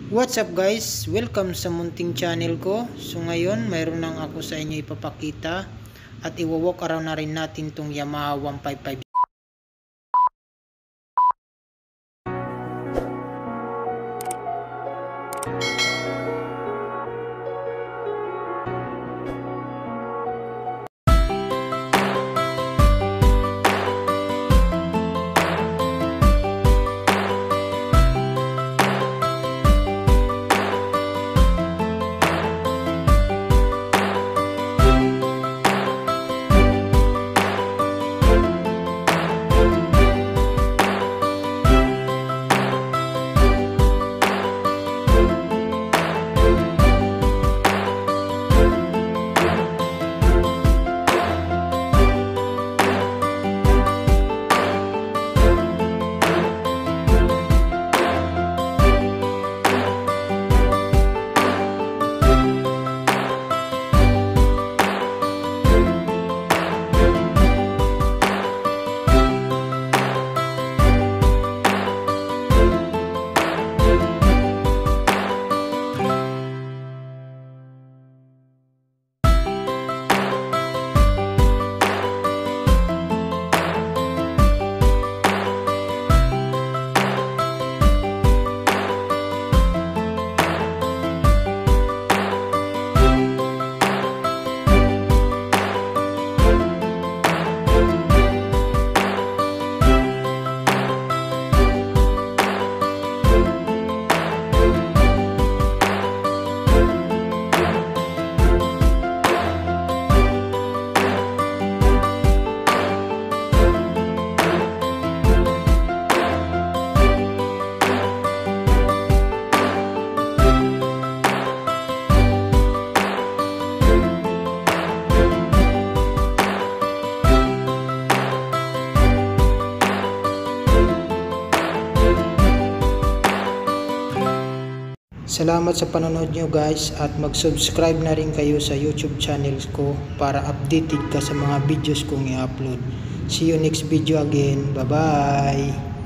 What's up guys? Welcome sa munting channel ko. So ngayon mayroon lang ako sa inyo ipapakita at iwo-walk around na rin natin tong Yamaha 155. Salamat sa panonood nyo guys at mag-subscribe na rin kayo sa YouTube channel ko para updated ka sa mga videos kong i-upload. See you next video again. Bye bye!